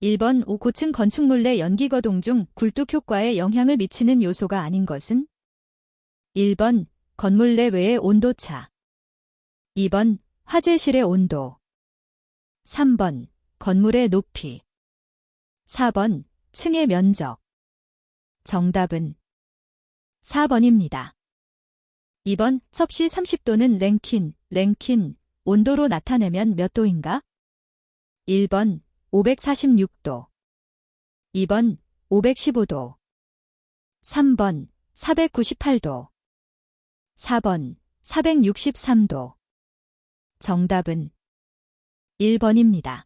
1번 고층 건축물 내 연기거동 중 굴뚝 효과에 영향을 미치는 요소가 아닌 것은? 1번 건물 내 외의 온도차. 2번 화재실의 온도. 3번 건물의 높이. 4번 층의 면적. 정답은 4번입니다. 2번 섭씨 30도는 랭킨, 온도로 나타내면 몇 도인가? 1번 546도. 2번 515도. 3번 498도. 4번 463도. 정답은 1번입니다.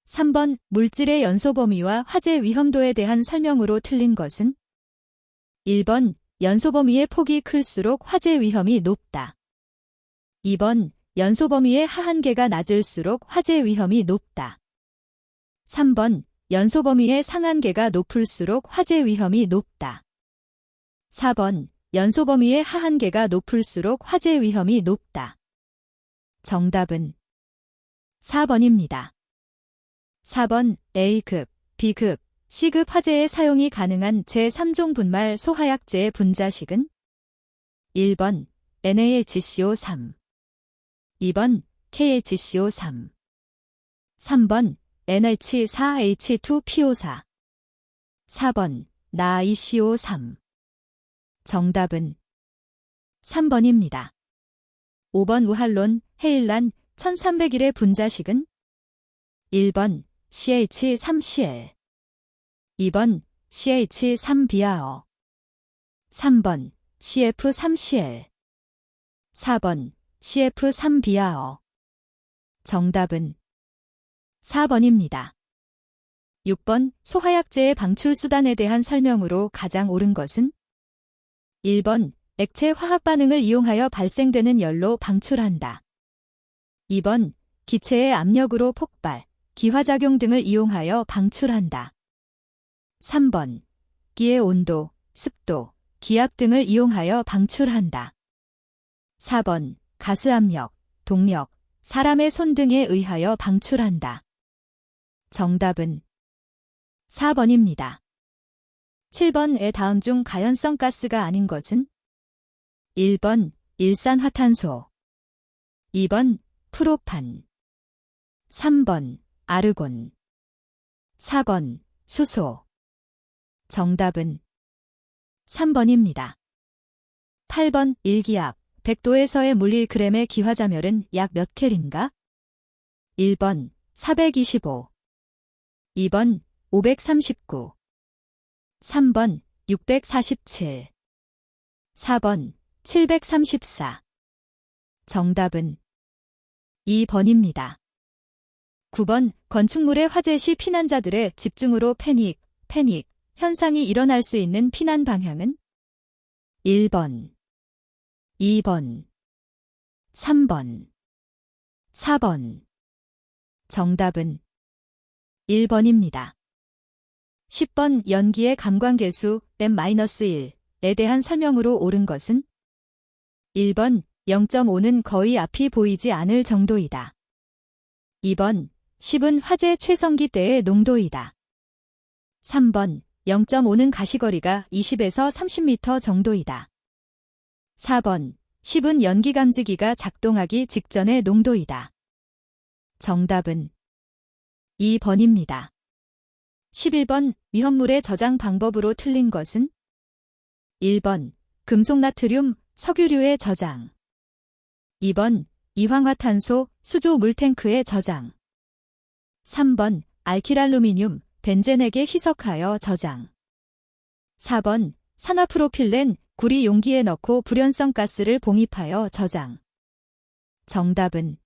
3번 물질의 연소 범위와 화재 위험도에 대한 설명으로 틀린 것은? 1번 연소 범위의 폭이 클수록 화재 위험이 높다. 2번 연소 범위의 하한계가 낮을수록 화재 위험이 높다. 3번 연소 범위의 상한계가 높을수록 화재 위험이 높다. 4번 연소 범위의 하한계가 높을수록 화재 위험이 높다. 정답은 4번입니다. 4번 A급, B급, C급 화재의 사용이 가능한 제3종 분말 소화약제의 분자식은? 1번 NaHCO3. 2번 KHCO3. 3번 NH4H2PO4. 4번 나ICO3. 정답은 3번입니다. 5번 우할론, 헤일란, 1301의 분자식은? 1번 CH3Cl. 2번 CH3비아어. 3번 CF3Cl. 4번 CF3비아어. 정답은 4번입니다. 6번 소화약제의 방출수단에 대한 설명으로 가장 옳은 것은? 1번 액체 화학 반응을 이용하여 발생되는 열로 방출한다. 2번 기체의 압력으로 폭발, 기화작용 등을 이용하여 방출한다. 3번 기의 온도, 습도, 기압 등을 이용하여 방출한다. 4번 가스압력, 동력, 사람의 손 등에 의하여 방출한다. 정답은 4번입니다. 7번의 다음 중 가연성 가스가 아닌 것은? 1번 일산화탄소. 2번 프로판. 3번 아르곤. 4번 수소. 정답은 3번입니다. 8번 일기압 100도에서의 물릴 g의 기화자멸은 약 몇 켈인가? 1번 425. 2번 539. 3번 647. 4번 734. 정답은 2번입니다. 9번 건축물의 화재 시 피난자들의 집중으로 패닉 현상이 일어날 수 있는 피난 방향은? 1번, 2번, 3번, 4번. 정답은 1번입니다. 10번 연기의 감광계수 M-1에 대한 설명으로 옳은 것은? 1번 0.5는 거의 앞이 보이지 않을 정도이다. 2번 10은 화재 최성기 때의 농도이다. 3번 0.5는 가시거리가 20에서 30m 정도이다. 4번 10은 연기감지기가 작동하기 직전의 농도이다. 정답은 2번입니다. 11번 위험물의 저장 방법으로 틀린 것은? 1번 금속나트륨, 석유류의 저장. 2번 이황화탄소, 수조 물탱크의 저장. 3번 알킬알루미늄, 벤젠액에 희석하여 저장. 4번 산화프로필렌, 구리 용기에 넣고 불연성 가스를 봉입하여 저장. 정답은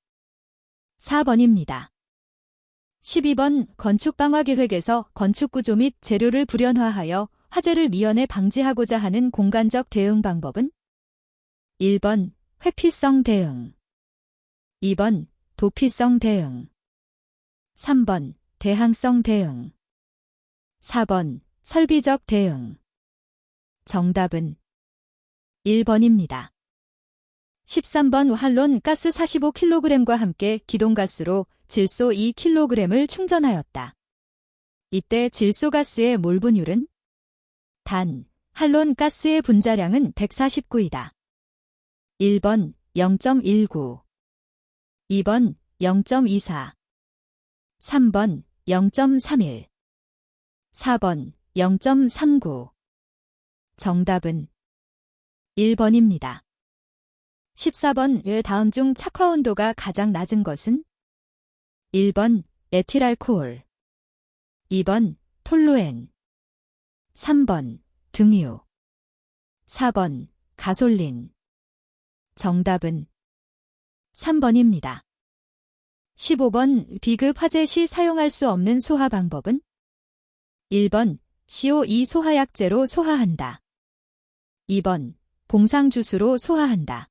4번입니다. 12번 건축방화계획에서 건축구조 및 재료를 불연화하여 화재를 미연에 방지하고자 하는 공간적 대응 방법은? 1번 회피성 대응. 2번 도피성 대응. 3번 대항성 대응. 4번 설비적 대응. 정답은 1번입니다. 13번 활론 가스 45kg과 함께 기동가스로 질소 2kg을 충전하였다. 이때 질소가스의 몰 분율은 단, 할론 가스의 분자량은 149이다. 1번 0.19, 2번 0.24, 3번 0.31, 4번 0.39. 정답은 1번입니다. 14번 왜 다음 중 착화 온도가 가장 낮은 것은? 1번 에틸알코올, 2번 톨루엔, 3번 등유, 4번 가솔린. 정답은 3번입니다. 15번 비급 화재 시 사용할 수 없는 소화 방법은? 1번 CO2 소화약제로 소화한다. 2번 봉상주스로 소화한다.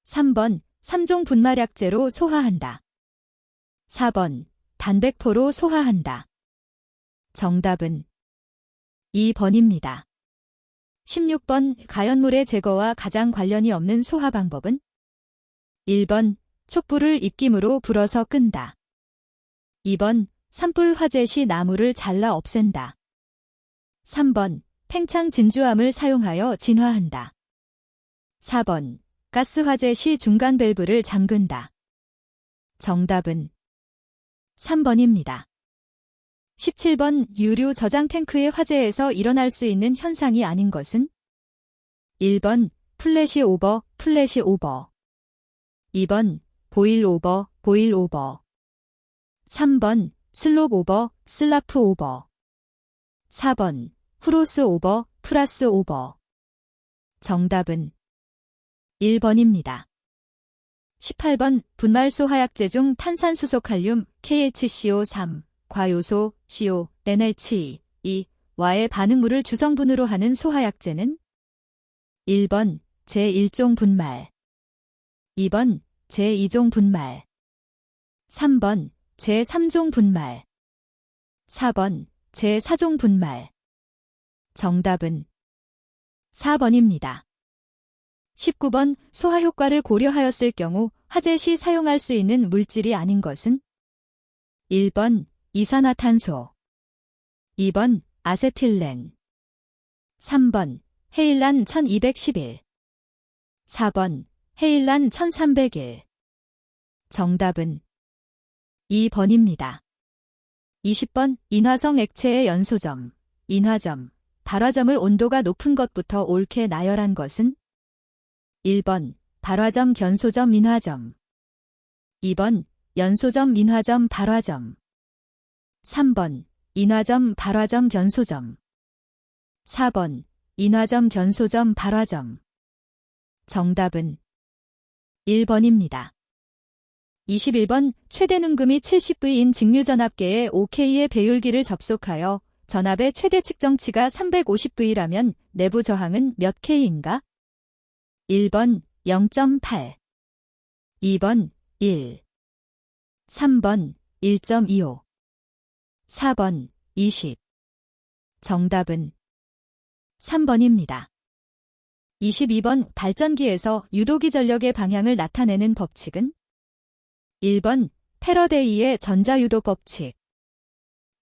3번 3종 분말약제로 소화한다. 4번 단백포로 소화한다. 정답은 2번입니다. 16번 가연물의 제거와 가장 관련이 없는 소화 방법은? 1번 촛불을 입김으로 불어서 끈다. 2번 산불 화재 시 나무를 잘라 없앤다. 3번 팽창 진주암을 사용하여 진화한다. 4번 가스 화재 시 중간 밸브를 잠근다. 정답은 3번입니다. 17번 유류 저장 탱크의 화재에서 일어날 수 있는 현상이 아닌 것은? 1번 플래시 오버, 플래시 오버. 2번 보일 오버, 보일 오버. 3번 슬롭 오버, 슬라프 오버. 4번 후로스 오버, 프라스 오버. 정답은 1번입니다. 18번 분말소 화약제 중 탄산수소칼륨 KHCO3, 과요소 CO, NH2, 와의 반응물을 주성분으로 하는 소화약제는? 1번 제1종 분말, 2번 제2종 분말, 3번 제3종 분말, 4번 제4종 분말. 정답은 4번입니다. 19번 소화 효과를 고려하였을 경우 화재 시 사용할 수 있는 물질이 아닌 것은? 1번 이산화탄소, 2번 아세틸렌, 3번 헤일란 1211, 4번 헤일란 1301. 정답은 2번입니다. 20번 인화성 액체의 연소점, 인화점, 발화점을 온도가 높은 것부터 옳게 나열한 것은? 1번 발화점 견소점 인화점, 2번 연소점 인화점 발화점, 3번 인화점 발화점 견소점, 4번 인화점 견소점 발화점. 정답은 1번입니다. 21번 최대 눈금이 70V인 직류전압계의 OK의 배율기를 접속하여 전압의 최대 측정치가 350V라면 내부 저항은 몇 K인가? 1번 0.8, 2번 1, 3번 1.25, 4번 20. 정답은 3번입니다. 22번 발전기에서 유도기 전력의 방향을 나타내는 법칙은? 1번 패러데이의 전자유도 법칙,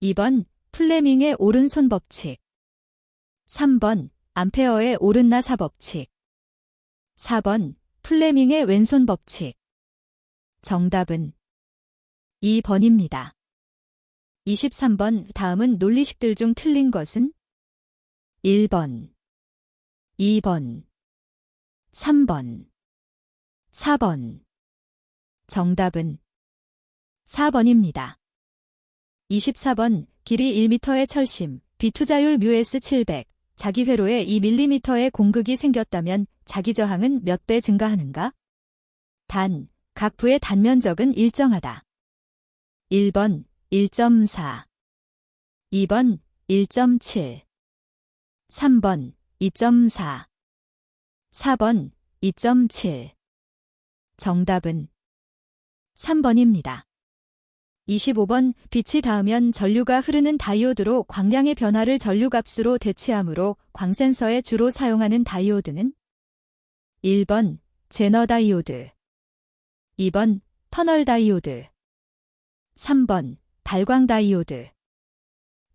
2번 플레밍의 오른손 법칙, 3번 암페어의 오른나사 법칙, 4번 플레밍의 왼손 법칙. 정답은 2번입니다. 23번 다음은 논리식들 중 틀린 것은? 1번, 2번, 3번, 4번. 정답은 4번입니다. 24번 길이 1m의 철심, 비투자율 µS700, 자기 회로에 2mm의 공극이 생겼다면 자기 저항은 몇 배 증가하는가? 단, 각 부의 단면적은 일정하다. 1번 1.4, 2번 1.7, 3번 2.4, 4번 2.7. 정답은 3번입니다. 25번 빛이 닿으면 전류가 흐르는 다이오드로 광량의 변화를 전류값으로 대체하므로 광센서에 주로 사용하는 다이오드는? 1번 제너 다이오드, 2번 터널 다이오드, 3번 발광 다이오드.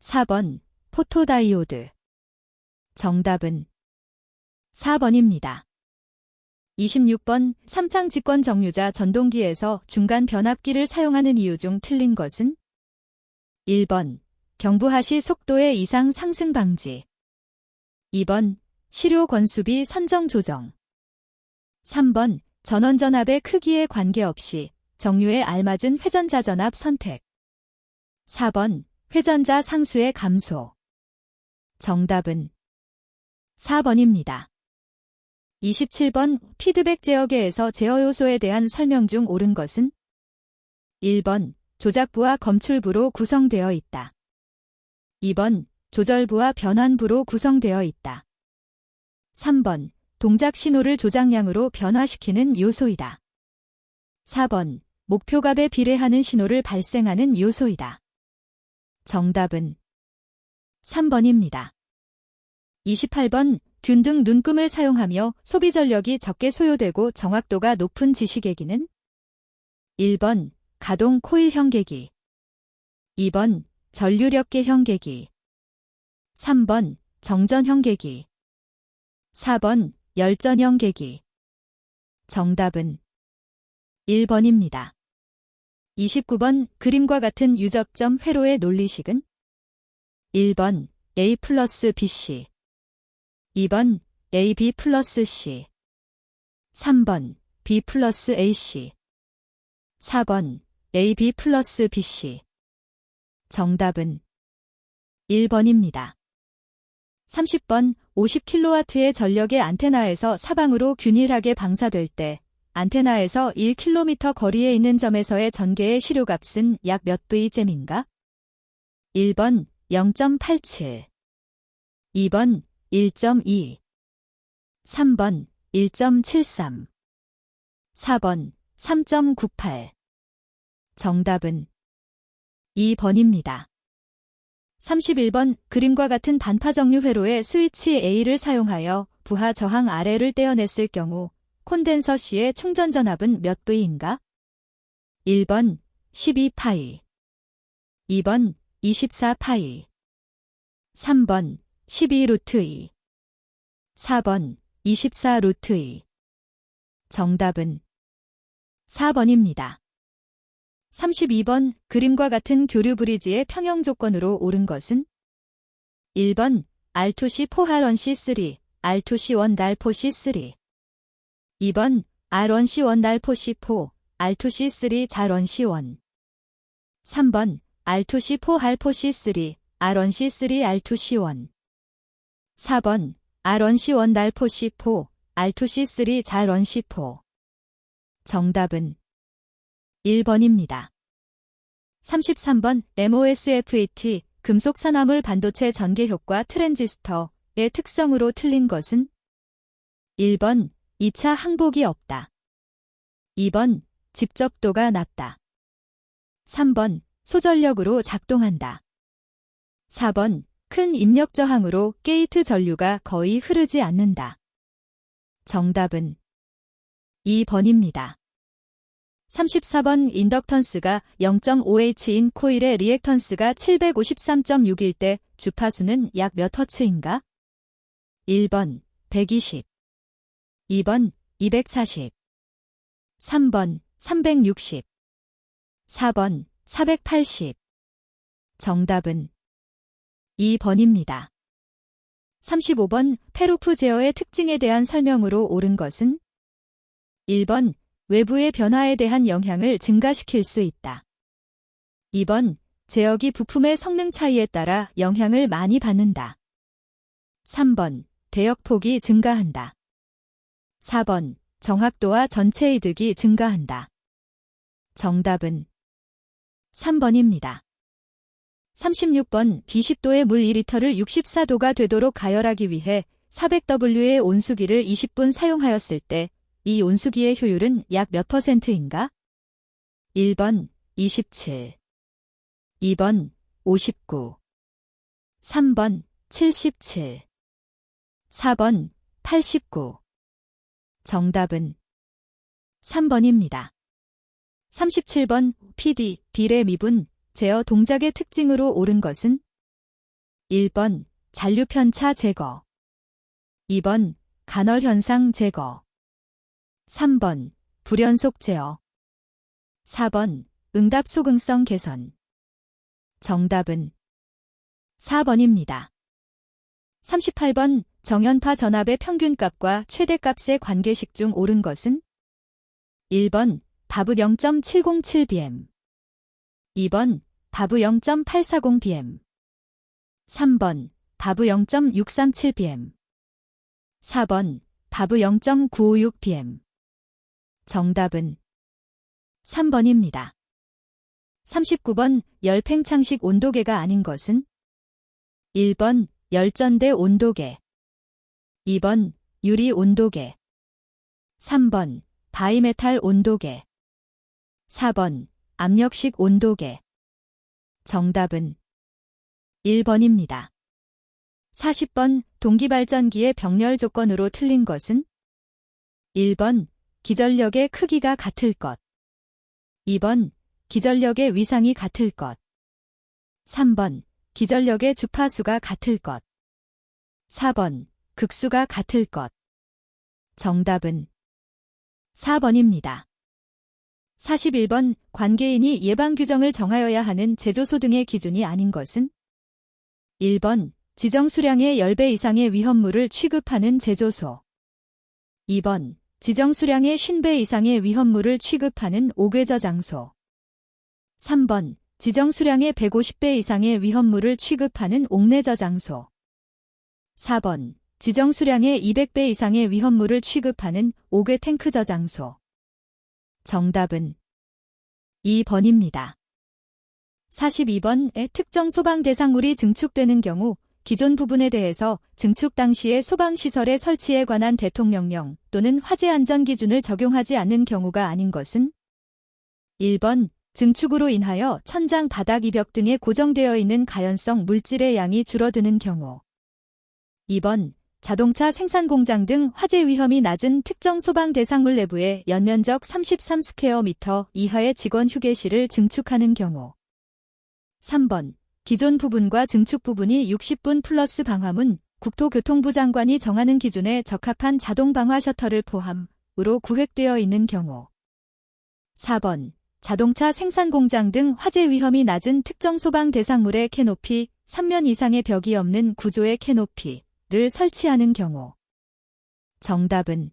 4번 포토다이오드. 정답은 4번입니다. 26번 삼상 직권 정류자 전동기에서 중간 변압기를 사용하는 이유 중 틀린 것은? 1번 경부하시 속도의 이상 상승 방지. 2번 시료 권수비 선정 조정. 3번 전원전압의 크기에 관계없이 정류에 알맞은 회전자 전압 선택. 4번 회전자 상수의 감소. 정답은 4번입니다. 27번 피드백 제어계에서 제어 요소에 대한 설명 중 옳은 것은? 1번 조작부와 검출부로 구성되어 있다. 2번 조절부와 변환부로 구성되어 있다. 3번 동작 신호를 조작량으로 변화시키는 요소이다. 4번 목표값에 비례하는 신호를 발생하는 요소이다. 정답은 3번입니다. 28번 균등 눈금을 사용하며 소비 전력이 적게 소요되고 정확도가 높은 지시계기는? 1번 가동 코일형 계기. 2번 전류력계형 계기. 3번 정전형 계기. 4번 열전형 계기. 정답은 1번입니다. 29번 그림과 같은 유접점 회로의 논리식은? 1번 A 플러스 BC. 2번 AB 플러스 C. 3번 B 플러스 AC. 4번 AB 플러스 BC. 정답은 1번입니다. 30번 50kW의 전력의 안테나에서 사방으로 균일하게 방사될 때 안테나에서 1km 거리에 있는 점에서의 전개의 시료값은 약 몇 V잼인가? 1번 0.87. 2번 1.2. 3번 1.73. 4번 3.98. 정답은 2번입니다. 31번 그림과 같은 반파정류 회로의 스위치 A를 사용하여 부하 저항 아래를 떼어냈을 경우 콘덴서 C의 충전 전압은 몇 V인가? 1번 12파이. 2번 24파이. 3번 12루트2. 4번 24루트2. 정답은 4번입니다. 32번 그림과 같은 교류 브리지의 평형 조건으로 옳은 것은? 1번 R2C 4R1C3, R2C1 달포C3. 2번 R1C1 달포C4, R2C3 달원C1. 3번 R2C4 알포C3, R1C3 R2C1. 4번 R1C1 달포C4, R2C3 달원C4. 정답은 1번입니다. 33번 MOSFET 금속 산화물 반도체 전개 효과 트랜지스터의 특성으로 틀린 것은? 1번 2차 항복이 없다. 2번 집접도가 낮다. 3번 소전력으로 작동한다. 4번 큰 입력 저항으로 게이트 전류가 거의 흐르지 않는다. 정답은 2번입니다. 34번 인덕턴스가 0.5H인 코일의 리액턴스가 753.6일 때 주파수는 약 몇 허츠인가? 1번 120. 2번 240. 3번 360. 4번 480. 정답은 2번입니다. 35번 페로프 제어의 특징에 대한 설명으로 옳은 것은? 1번 외부의 변화에 대한 영향을 증가시킬 수 있다. 2번 제어기 부품의 성능 차이에 따라 영향을 많이 받는다. 3번 대역폭이 증가한다. 4번 정확도와 전체 이득이 증가한다. 정답은 3번입니다. 36번 B10도의 물 2리터를 64도가 되도록 가열하기 위해 400W의 온수기를 20분 사용하였을 때 이 온수기의 효율은 약 몇 %인가? 1번 27. 2번 59. 3번 77. 4번 89. 정답은 3번입니다. 37번 PD, 비례 미분, 제어 동작의 특징으로 옳은 것은? 1번 잔류편차 제거, 2번 간헐현상 제거, 3번 불연속 제어, 4번 응답 소근성 개선. 정답은 4번입니다. 38번 정연파 전압의 평균값과 최대값의 관계식 중 옳은 것은? 1번 바브 0.707bm, 2번 바브 0.840bm, 3번 바브 0.637bm, 4번 바브 0.956bm. 정답은 3번입니다. 39번 열팽창식 온도계가 아닌 것은? 1번 열전대 온도계, 2번 유리 온도계, 3번 바이메탈 온도계, 4번 압력식 온도계. 정답은 1번입니다. 40번 동기발전기의 병렬 조건으로 틀린 것은? 1번 기전력의 크기가 같을 것, 2번 기전력의 위상이 같을 것, 3번 기전력의 주파수가 같을 것, 4번 극수가 같을 것. 정답은 4번입니다. 41번 관계인이 예방규정을 정하여야 하는 제조소 등의 기준이 아닌 것은? 1번 지정 수량의 10배 이상의 위험물을 취급하는 제조소, 2번 지정 수량의 50배 이상의 위험물을 취급하는 옥외저장소, 3번 지정 수량의 150배 이상의 위험물을 취급하는 옥내저장소, 4번 지정 수량의 200배 이상의 위험물을 취급하는 옥외 탱크 저장소. 정답은 2번입니다. 42번에 특정 소방 대상물이 증축되는 경우 기존 부분에 대해서 증축 당시의 소방시설의 설치에 관한 대통령령 또는 화재 안전 기준을 적용하지 않는 경우가 아닌 것은? 1번 증축으로 인하여 천장, 바닥, 이벽 등에 고정되어 있는 가연성 물질의 양이 줄어드는 경우, 2번 자동차 생산 공장 등 화재 위험이 낮은 특정 소방 대상물 내부에 연면적 33스퀘어미터 이하의 직원 휴게실을 증축하는 경우, 3번 기존 부분과 증축 부분이 60분 플러스 방화문, 국토교통부 장관이 정하는 기준에 적합한 자동 방화 셔터를 포함으로 구획되어 있는 경우, 4번 자동차 생산 공장 등 화재 위험이 낮은 특정 소방 대상물의 캐노피, 3면 이상의 벽이 없는 구조의 캐노피를 설치하는 경우. 정답은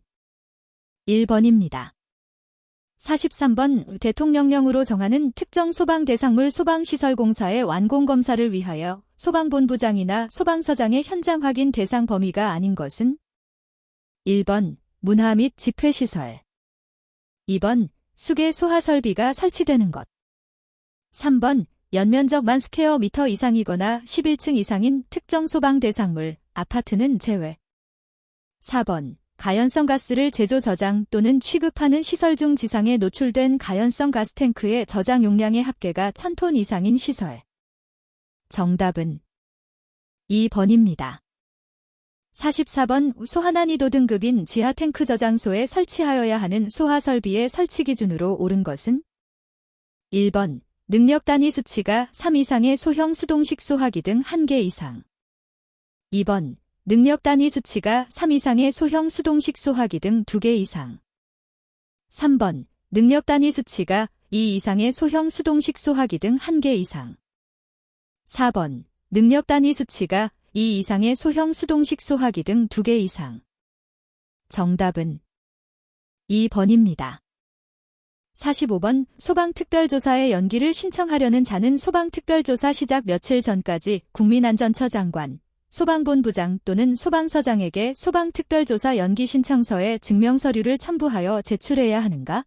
1번입니다. 43번 대통령령으로 정하는 특정 소방 대상물 소방시설공사의 완공검사를 위하여 소방본부장이나 소방서장의 현장 확인 대상 범위가 아닌 것은? 1번 문화 및 집회시설, 2번 수계 소하 설비가 설치되는 것, 3번 연면적 10,000스퀘어미터 이상이거나 11층 이상인 특정 소방 대상물, 아파트는 제외, 4번 가연성 가스를 제조 저장 또는 취급하는 시설 중 지상에 노출된 가연성 가스 탱크의 저장 용량의 합계가 1000톤 이상인 시설. 정답은 2번입니다. 44번 소하난이도 등급인 지하 탱크 저장소에 설치하여야 하는 소하 설비의 설치 기준으로 옳은 것은? 1번 능력 단위 수치가 3 이상의 소형 수동식 소화기 등 1개 이상, 2번 능력 단위 수치가 3 이상의 소형 수동식 소화기 등 2개 이상, 3번 능력 단위 수치가 2 이상의 소형 수동식 소화기 등 1개 이상, 4번 능력 단위 수치가 2 이상의 소형 수동식 소화기 등 2개 이상. 정답은 2번입니다. 45번 소방특별조사의 연기를 신청하려는 자는 소방특별조사 시작 며칠 전까지 국민안전처 장관, 소방본부장 또는 소방서장에게 소방특별조사 연기 신청서의 증명서류를 첨부하여 제출해야 하는가?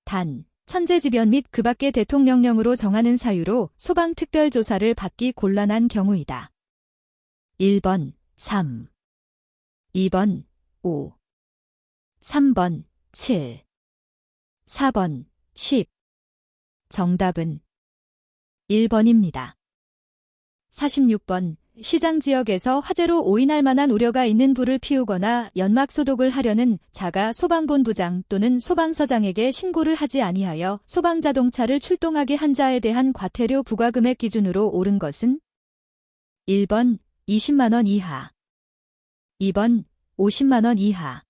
단, 천재지변 및 그 밖의 대통령령으로 정하는 사유로 소방특별조사를 받기 곤란한 경우이다. 1번 3, 2번 5, 3번 7, 4번 10. 정답은 1번입니다. 46번 시장 지역에서 화재로 오인할 만한 우려가 있는 불을 피우거나 연막 소독을 하려는 자가 소방본부장 또는 소방서장에게 신고를 하지 아니하여 소방자동차를 출동하게 한 자에 대한 과태료 부과금액 기준으로 옳은 것은? 1번 20만원 이하, 2번 50만원 이하,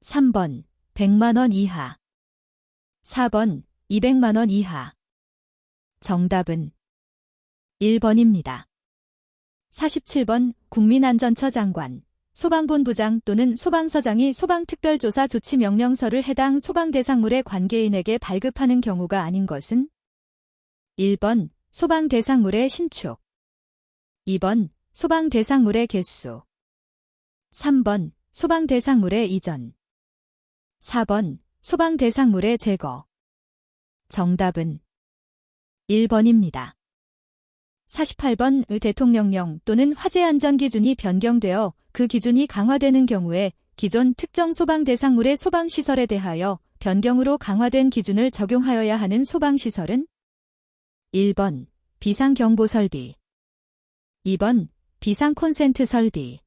3번 100만원 이하, 4번 200만원 이하. 정답은 1번입니다. 47번 국민안전처 장관, 소방본부장 또는 소방서장이 소방특별조사 조치 명령서를 해당 소방대상물의 관계인에게 발급하는 경우가 아닌 것은 1번 소방대상물의 신축, 2번 소방대상물의 개수, 3번 소방대상물의 이전, 4번 소방대상물의 제거. 정답은 1번입니다. 48번 대통령령 또는 화재 안전 기준이 변경되어 그 기준이 강화되는 경우에 기존 특정 소방 대상물의 소방시설에 대하여 변경으로 강화된 기준을 적용하여야 하는 소방시설은 1번 비상경보 설비, 2번 비상콘센트 설비,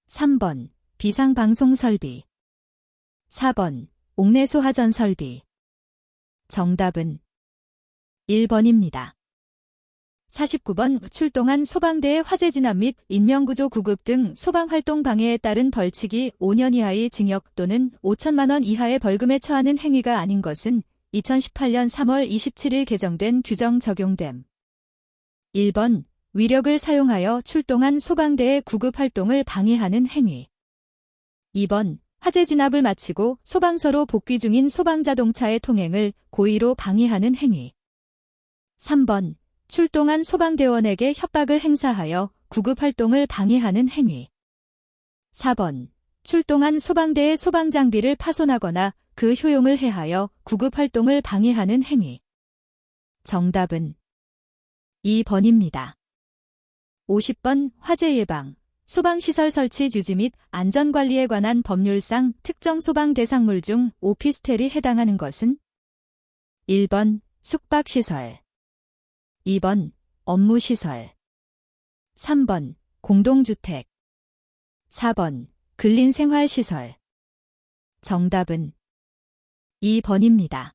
3번 비상방송 설비, 4번 옥내소하전 설비. 정답은 1번입니다. 49번 출동한 소방대의 화재 진압 및 인명구조 구급 등 소방활동 방해에 따른 벌칙이 5년 이하의 징역 또는 5천만 원 이하의 벌금에 처하는 행위가 아닌 것은 2018년 3월 27일 개정된 규정 적용됨. 1번 위력을 사용하여 출동한 소방대의 구급활동을 방해하는 행위. 2번 화재 진압을 마치고 소방서로 복귀 중인 소방자동차의 통행을 고의로 방해하는 행위. 3번 출동한 소방대원에게 협박을 행사하여 구급활동을 방해하는 행위. 4번 출동한 소방대의 소방장비를 파손하거나 그 효용을 해하여 구급활동을 방해하는 행위. 정답은 2번입니다. 50번 화재 예방, 소방시설 설치 유지 및 안전관리에 관한 법률상 특정 소방 대상물 중 오피스텔이 해당하는 것은 1번 숙박시설, 2번 업무시설, 3번 공동주택, 4번 근린생활시설. 정답은 2번입니다.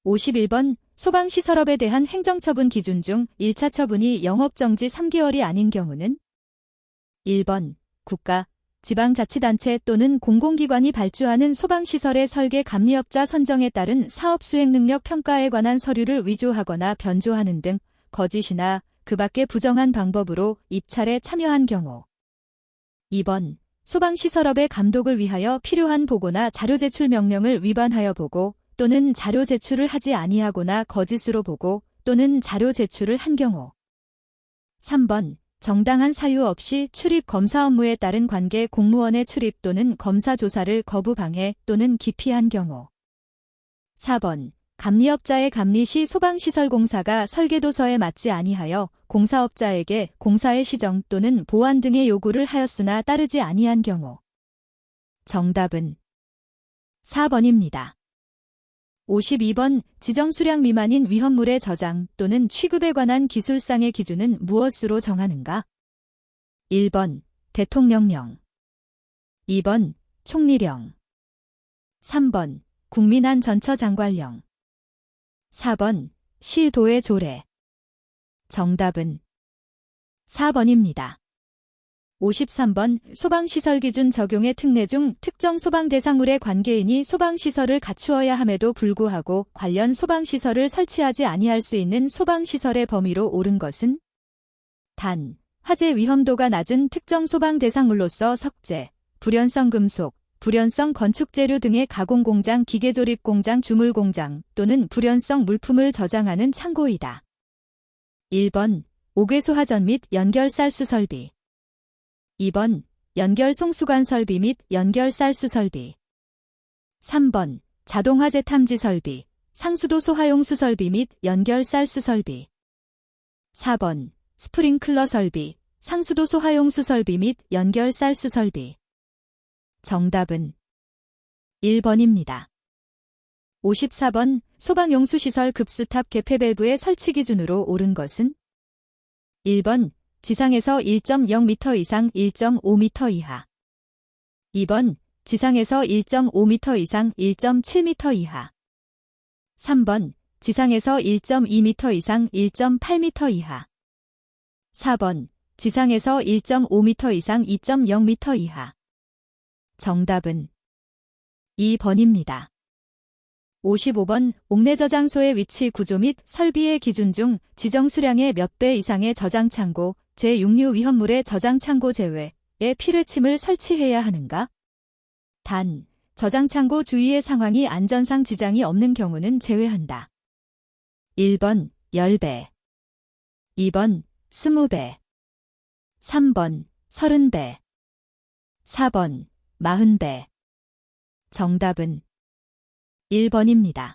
51번 소방시설업에 대한 행정처분 기준 중 1차 처분이 영업정지 3개월이 아닌 경우는 1번 국가, 지방자치단체 또는 공공기관이 발주하는 소방시설의 설계 감리업자 선정에 따른 사업수행능력 평가에 관한 서류를 위조하거나 변조하는 등 거짓이나 그 밖의 부정한 방법으로 입찰에 참여한 경우. 2번 소방시설업의 감독을 위하여 필요한 보고나 자료 제출 명령을 위반하여 보고 또는 자료 제출을 하지 아니하거나 거짓으로 보고 또는 자료 제출을 한 경우. 3번 정당한 사유 없이 출입 검사 업무에 따른 관계 공무원의 출입 또는 검사 조사를 거부 방해 또는 기피한 경우. 4번 감리업자의 감리 시 소방시설공사가 설계도서에 맞지 아니하여 공사업자에게 공사의 시정 또는 보완 등의 요구를 하였으나 따르지 아니한 경우. 정답은 4번입니다. 52번 지정 수량 미만인 위험물의 저장 또는 취급에 관한 기술상의 기준은 무엇으로 정하는가? 1번 대통령령, 2번 총리령, 3번 국민안전처장관령, 4번 시도의 조례. 정답은 4번입니다. 53번 소방시설 기준 적용의 특례 중 특정 소방대상물의 관계인이 소방시설을 갖추어야 함에도 불구하고 관련 소방시설을 설치하지 아니할 수 있는 소방시설의 범위로 옳은 것은 단, 화재 위험도가 낮은 특정 소방대상물로서 석재, 불연성 금속, 불연성 건축재료 등의 가공공장, 기계조립공장, 주물공장 또는 불연성 물품을 저장하는 창고이다. 1번 옥외소하전 및 연결쌀수 설비, 2번 연결송수관 설비 및 연결쌀수 설비, 3번 자동화재 탐지 설비, 상수도 소화용수 설비 및 연결쌀수 설비, 4번 스프링클러 설비, 상수도 소화용수 설비 및 연결쌀수 설비. 정답은 1번입니다. 54번 소방용수시설 급수탑 개폐 밸브의 설치 기준으로 옳은 것은 1번 지상에서 1.0m 이상 1.5m 이하, 2번 지상에서 1.5m 이상 1.7m 이하, 3번 지상에서 1.2m 이상 1.8m 이하, 4번 지상에서 1.5m 이상 2.0m 이하. 정답은 2번입니다. 55번 옥내 저장소의 위치 구조 및 설비의 기준 중 지정 수량의 몇 배 이상의 저장 창고, 제6류 위험물의 저장 창고 제외에 필외침을 설치해야 하는가? 단, 저장 창고 주위의 상황이 안전상 지장이 없는 경우는 제외한다. 1번 10배, 2번 20배, 3번 30배, 4번 40배. 정답은 1번입니다.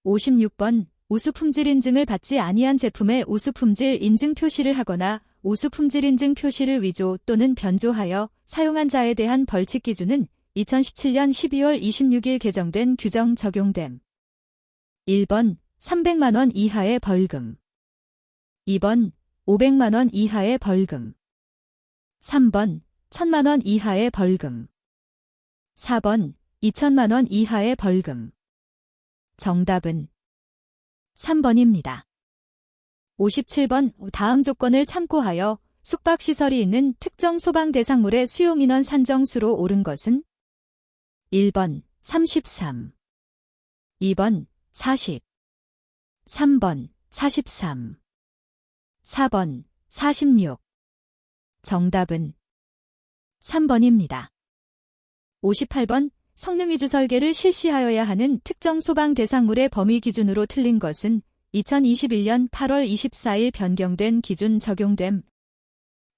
56번 우수품질 인증을 받지 아니한 제품의 우수품질 인증 표시를 하거나 우수품질 인증 표시를 위조 또는 변조하여 사용한 자에 대한 벌칙 기준은 2017년 12월 26일 개정된 규정 적용됨. 1번 300만 원 이하의 벌금, 2번 500만 원 이하의 벌금, 3번 1000만 원 이하의 벌금, 4번 2000만 원 이하의 벌금. 정답은 3번입니다. 57번 다음 조건을 참고하여 숙박시설이 있는 특정 소방대상물의 수용인원 산정수로 옳은 것은 1번 33, 2번 40, 3번 43, 4번 46. 정답은 3번입니다. 58번 성능 위주 설계를 실시하여야 하는 특정 소방 대상물의 범위 기준으로 틀린 것은 2021년 8월 24일 변경된 기준 적용됨.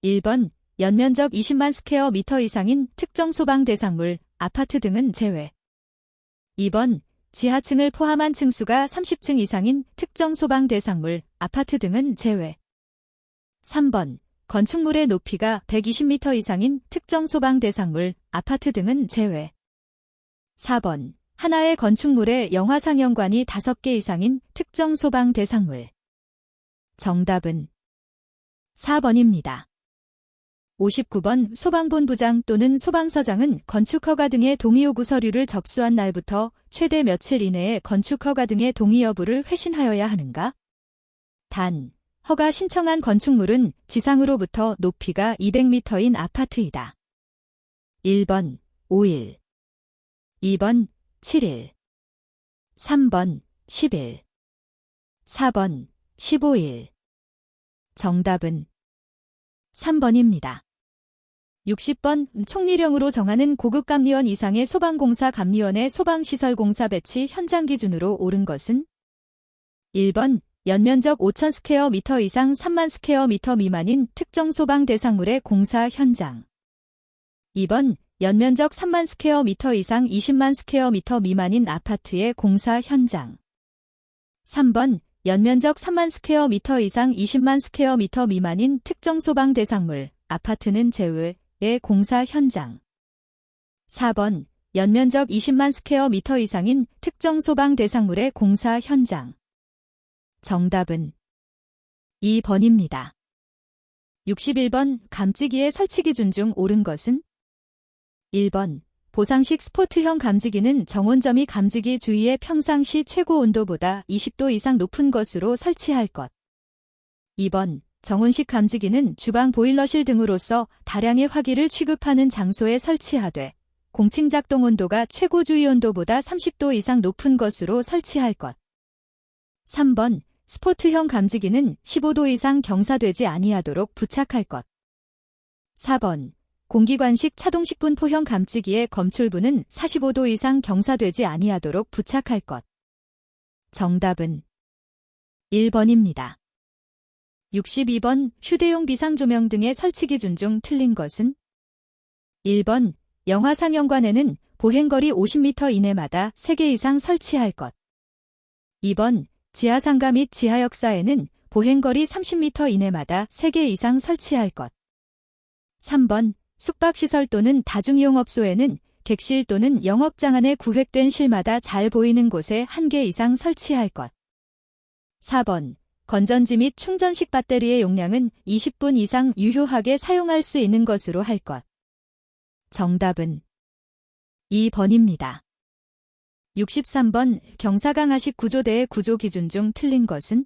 1번 연면적 20만 스퀘어미터 이상인 특정 소방 대상물, 아파트 등은 제외. 2번 지하층을 포함한 층수가 30층 이상인 특정 소방 대상물, 아파트 등은 제외. 3번 건축물의 높이가 120m 이상인 특정 소방 대상물, 아파트 등은 제외. 4번 하나의 건축물의 영하 상영관이 5개 이상인 특정 소방 대상물. 정답은 4번입니다. 59번 소방본부장 또는 소방서장은 건축허가 등의 동의요구 서류를 접수한 날부터 최대 며칠 이내에 건축허가 등의 동의 여부를 회신하여야 하는가? 단, 허가 신청한 건축물은 지상으로부터 높이가 200m인 아파트이다. 1번 5일, 2번 7일, 3번 10일, 4번 15일. 정답은 3번입니다. 60번 총리령으로 정하는 고급 감리원 이상의 소방공사 감리원의 소방시설공사 배치 현장 기준으로 옳은 것은 1번 연면적 5,000 스퀘어미터 이상 3만 스퀘어미터 미만인 특정 소방 대상물의 공사 현장. 2번 연면적 3만 스퀘어미터 이상 20만 스퀘어미터 미만인 아파트의 공사 현장. 3번 연면적 3만 스퀘어미터 이상 20만 스퀘어미터 미만인 특정 소방 대상물, 아파트는 제외의 공사 현장. 4번 연면적 20만 스퀘어미터 이상인 특정 소방 대상물의 공사 현장. 정답은 2번입니다. 61번 감지기의 설치 기준 중 옳은 것은 1번 보상식 스포트형 감지기는 정온점이 감지기 주위의 평상시 최고 온도보다 20도 이상 높은 것으로 설치할 것. 2번 정온식 감지기는 주방 보일러실 등으로서 다량의 화기를 취급하는 장소에 설치하되 공칭 작동 온도가 최고 주위 온도보다 30도 이상 높은 것으로 설치할 것. 3번 스포트형 감지기는 15도 이상 경사되지 아니하도록 부착할 것. 4번 공기관식 차동식분포형 감지기의 검출부는 45도 이상 경사되지 아니하도록 부착할 것. 정답은 1번입니다. 62번 휴대용 비상조명 등의 설치 기준 중 틀린 것은 1번 영화 상영관에는 보행거리 50m 이내마다 3개 이상 설치할 것. 2번 지하상가 및 지하역사에는 보행거리 30m 이내마다 3개 이상 설치할 것. 3번 숙박시설 또는 다중이용업소에는 객실 또는 영업장 안에 구획된 실마다 잘 보이는 곳에 1개 이상 설치할 것. 4번 건전지 및 충전식 배터리의 용량은 20분 이상 유효하게 사용할 수 있는 것으로 할 것. 정답은 2번입니다. 63번 경사강하식 구조대의 구조 기준 중 틀린 것은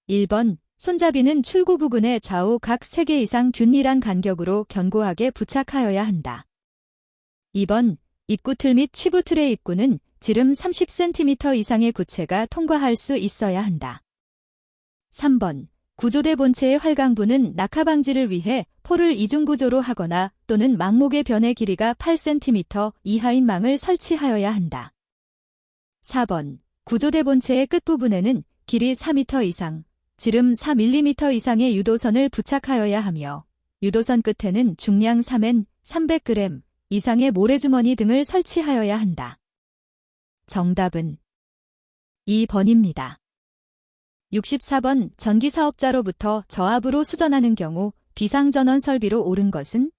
1번 손잡이는 출구 부근에 좌우 각 3개 이상 균일한 간격으로 견고하게 부착하여야 한다. 2번, 입구틀 및 취부틀의 입구는 지름 30cm 이상의 구체가 통과할 수 있어야 한다. 3번, 구조대 본체의 활강부는 낙하 방지를 위해 포를 이중구조로 하거나 또는 망목의 변의 길이가 8cm 이하인 망을 설치하여야 한다. 4번, 구조대 본체의 끝부분에는 길이 4m 이상, 지름 4mm 이상의 유도선을 부착하여야 하며 유도선 끝에는 중량 3N, 300g 이상의 모래주머니 등을 설치하여야 한다. 정답은 2번입니다. 64번 전기사업자로부터 저압으로 수전하는 경우 비상전원 설비로 옳은 것은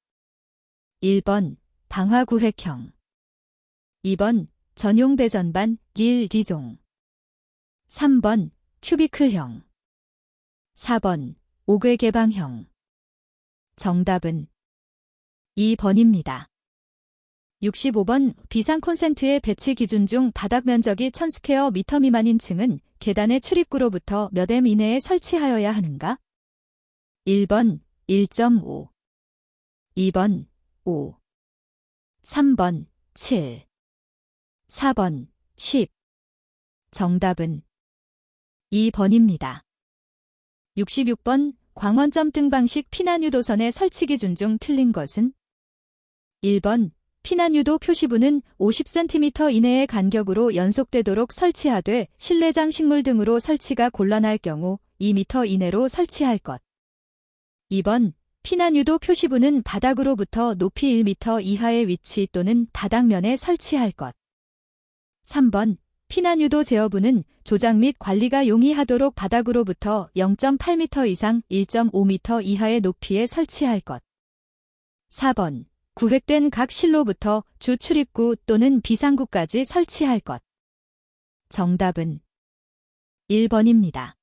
1번 방화구획형 2번 전용 배전반 1기종 3번 큐비클형 4번 옥외 개방형 정답은 2번입니다. 65번 비상 콘센트의 배치 기준 중 바닥 면적이 1000스퀘어 미만인 층은 계단의 출입구로부터 몇 m 이내에 설치하여야 하는가? 1번 1.5 2번 5 3번 7 4번 10 정답은 2번입니다. 66번 광원점 등 방식 피난유도선의 설치 기준 중 틀린 것은 1번 피난유도 표시부는 50cm 이내의 간격으로 연속되도록 설치하되 실내장 식물 등으로 설치가 곤란할 경우 2m 이내로 설치할 것. 2번 피난유도 표시부는 바닥으로부터 높이 1m 이하의 위치 또는 바닥면에 설치할 것. 3번 피난유도 제어부는 조작 및 관리가 용이하도록 바닥으로부터 0.8m 이상 1.5m 이하의 높이에 설치할 것. 4번 구획된 각 실로부터 주 출입구 또는 비상구까지 설치할 것. 정답은 1번입니다.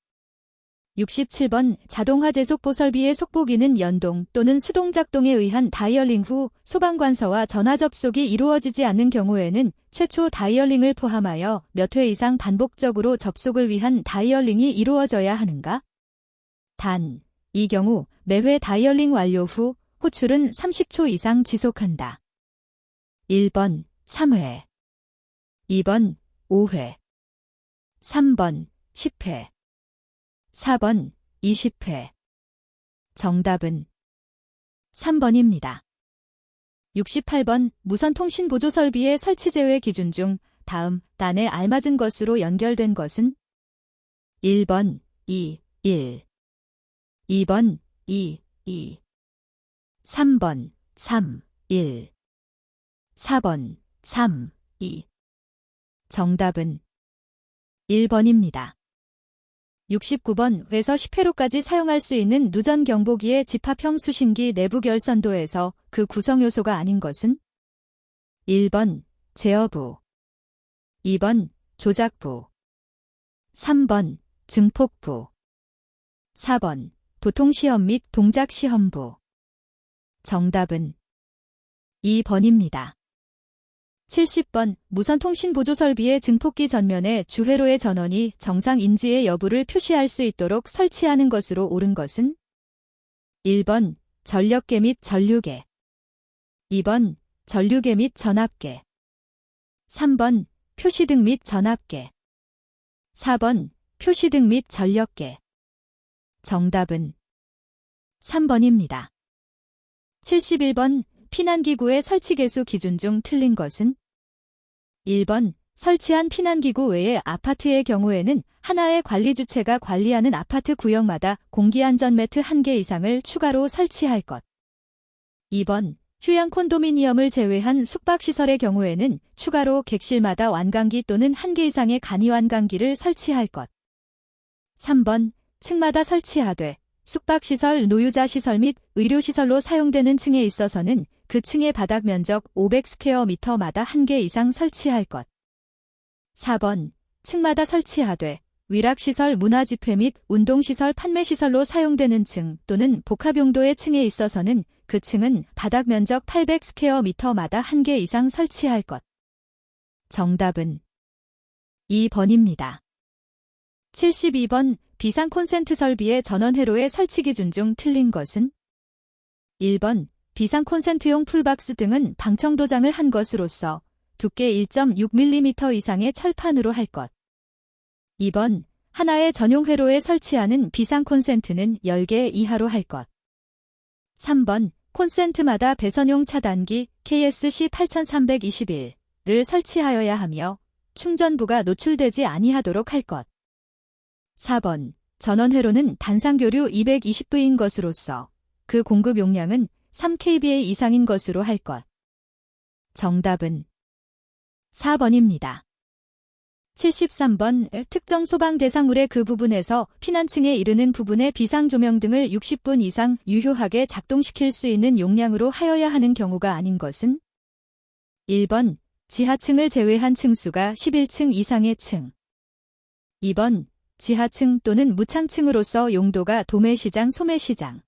67번 자동화 제속보 설비의 속보기는 연동 또는 수동 작동에 의한 다이얼링 후 소방관서와 전화 접속이 이루어지지 않는 경우에는 최초 다이얼링을 포함하여 몇 회 이상 반복적으로 접속을 위한 다이얼링이 이루어져야 하는가? 단, 이 경우 매회 다이얼링 완료 후 호출은 30초 이상 지속한다. 1번 3회 2번 5회 3번 10회 4번 20회 정답은 3번입니다. 68번 무선통신보조설비의 설치 제외 기준 중 다음 단에 알맞은 것으로 연결된 것은 1번 2, 1 2번 2, 2 3번 3, 1 4번 3, 2 정답은 1번입니다. 69번 회서 10회로까지 사용할 수 있는 누전 경보기의 집합형 수신기 내부 결선도에서 그 구성 요소가 아닌 것은 1번 제어부 2번 조작부 3번 증폭부 4번 도통시험 및 동작시험부 정답은 2번입니다. 70번 무선통신보조설비의 증폭기 전면에 주회로의 전원이 정상인지의 여부를 표시할 수 있도록 설치하는 것으로 옳은 것은 1번 전력계 및 전류계 2번 전류계 및 전압계 3번 표시등 및 전압계 4번 표시등 및 전력계 정답은 3번입니다. 71번 피난기구의 설치 개수 기준 중 틀린 것은 1번 설치한 피난기구 외에 아파트의 경우에는 하나의 관리 주체가 관리하는 아파트 구역마다 공기안전 매트 1개 이상을 추가로 설치할 것. 2번 휴양 콘도미니엄을 제외한 숙박시설의 경우에는 추가로 객실마다 완강기 또는 1개 이상의 간이 완강기를 설치할 것. 3번 층마다 설치하되 숙박시설, 노유자시설 및 의료시설로 사용되는 층에 있어서는 그 층의 바닥 면적 500스퀘어미터마다 1개 이상 설치할 것. 4번 층마다 설치하되 위락시설, 문화집회 및 운동시설, 판매시설로 사용되는 층 또는 복합용도의 층에 있어서는 그 층은 바닥 면적 800스퀘어미터마다 1개 이상 설치할 것. 정답은 2번입니다. 72번 비상 콘센트 설비의 전원 회로의 설치 기준 중 틀린 것은? 1번 비상 콘센트용 풀박스 등은 방청 도장을 한 것으로서 두께 1.6mm 이상의 철판으로 할 것. 2번 하나의 전용 회로에 설치하는 비상 콘센트는 10개 이하로 할 것. 3번 콘센트마다 배선용 차단기 KSC 8321를 설치하여야 하며 충전부가 노출되지 아니하도록 할 것. 4번 전원 회로는 단상교류 220V인 것으로서 그 공급 용량은 3kVA 이상인 것으로 할 것. 정답은 4번입니다. 73번 특정 소방 대상물의 그 부분에서 피난층에 이르는 부분의 비상조명 등을 60분 이상 유효하게 작동시킬 수 있는 용량으로 하여야 하는 경우가 아닌 것은? 1번 지하층을 제외한 층수가 11층 이상의 층. 2번 지하층 또는 무창층으로서 용도가 도매시장, 소매시장.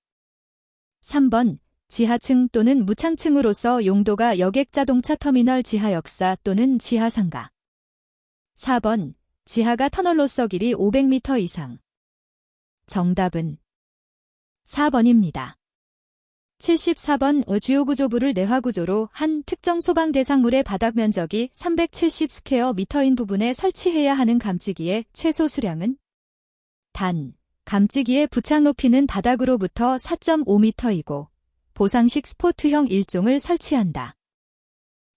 3번 지하층 또는 무창층으로서 용도가 여객자동차 터미널 지하역사 또는 지하상가. 4번 지하가 터널로서 길이 500m 이상. 정답은 4번입니다. 74번 주요구조부를 내화구조로 한 특정 소방 대상물의 바닥 면적이 370스퀘어미터인 부분에 설치해야 하는 감지기의 최소 수량은? 단, 감지기의 부착 높이는 바닥으로부터 4.5m이고 보상식 스포트형 1종을 설치한다.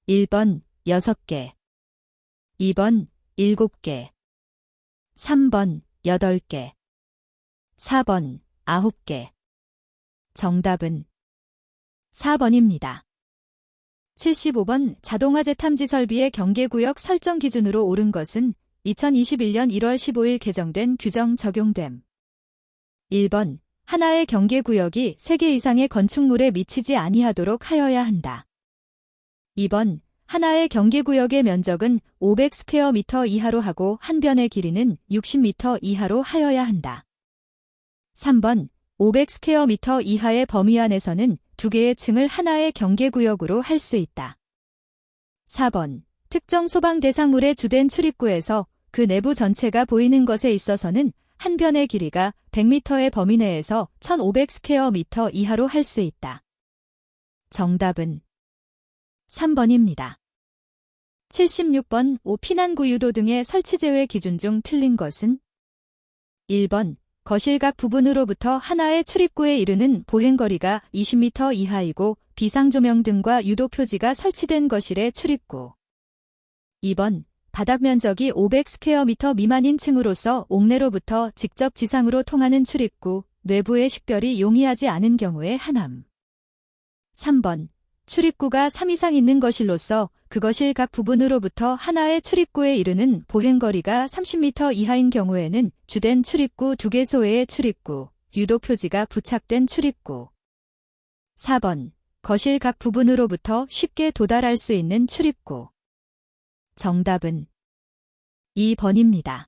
1번 6개, 2번 7개, 3번 8개, 4번 9개. 정답은 4번입니다. 75번 자동화재 탐지 설비의 경계구역 설정 기준으로 옳은 것은 2021년 1월 15일 개정된 규정 적용됨. 1번 하나의 경계구역이 3개 이상의 건축물에 미치지 아니하도록 하여야 한다. 2번 하나의 경계구역의 면적은 500스퀘어미터 이하로 하고 한 변의 길이는 60m 이하로 하여야 한다. 3번 500스퀘어미터 이하의 범위 안에서는 2개의 층을 하나의 경계구역으로 할 수 있다. 4번 특정 소방 대상물의 주된 출입구에서 그 내부 전체가 보이는 것에 있어서는 한 변의 길이가 100m의 범위 내에서 1500스퀘어미터 이하로 할 수 있다. 정답은 3번입니다. 76번 피난구 유도 등의 설치 제외 기준 중 틀린 것은? 1번 거실 각 부분으로부터 하나의 출입구에 이르는 보행거리가 20m 이하이고 비상조명 등과 유도 표지가 설치된 거실의 출입구. 2번 바닥 면적이 500스퀘어미터 미만인 층으로서 옥내로부터 직접 지상으로 통하는 출입구, 외부의 식별이 용이하지 않은 경우의 하남. 3번 출입구가 3 이상 있는 거실로서 그 거실 각 부분으로부터 하나의 출입구에 이르는 보행거리가 30m 이하인 경우에는 주된 출입구 2개소 외의 출입구, 유도 표지가 부착된 출입구. 4번 거실 각 부분으로부터 쉽게 도달할 수 있는 출입구. 정답은 2번입니다.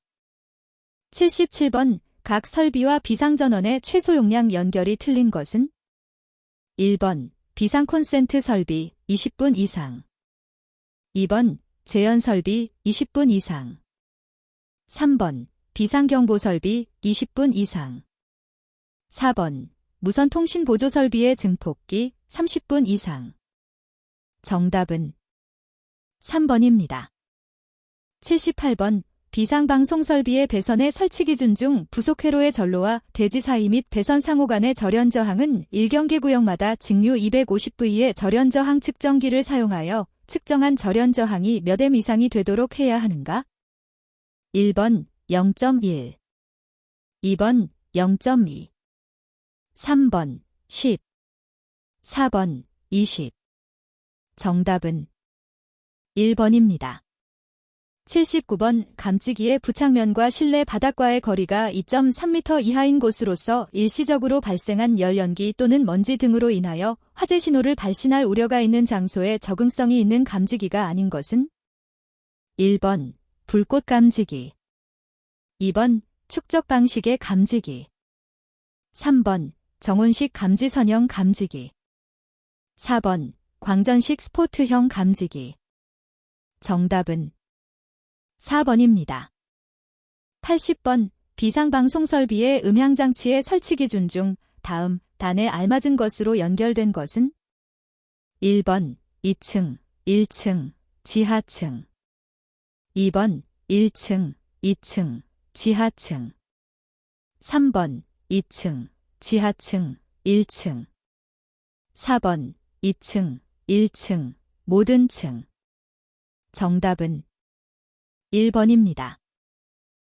77번 각 설비와 비상전원의 최소 용량 연결이 틀린 것은? 1번 비상 콘센트 설비 20분 이상. 2번 제연 설비 20분 이상. 3번 비상경보 설비 20분 이상. 4번 무선 통신 보조 설비의 증폭기 30분 이상. 정답은 3번입니다. 78번 비상방송 설비의 배선의 설치 기준 중 부속회로의 전로와 대지 사이 및 배선 상호 간의 절연 저항은 1경계구역마다 직류 250V의 절연 저항 측정기를 사용하여 측정한 절연 저항이 몇 M 이상이 되도록 해야 하는가? 1번 0.1, 2번 0.2, 3번 10, 4번 20. 정답은 1번입니다. 79번 감지기의 부착면과 실내 바닥과의 거리가 2.3m 이하인 곳으로서 일시적으로 발생한 열, 연기 또는 먼지 등으로 인하여 화재 신호를 발신할 우려가 있는 장소에 적응성이 있는 감지기가 아닌 것은? 1번 불꽃 감지기, 2번 축적 방식의 감지기, 3번 정온식 감지 선형 감지기, 4번 광전식 스포트형 감지기. 정답은 4번입니다. 80번 비상방송 설비의 음향장치의 설치 기준 중 다음 단에 알맞은 것으로 연결된 것은 1번 2층, 1층, 지하층 2번 1층, 2층, 지하층 3번 2층, 지하층, 1층 4번 2층, 1층, 모든 층 정답은 1번입니다.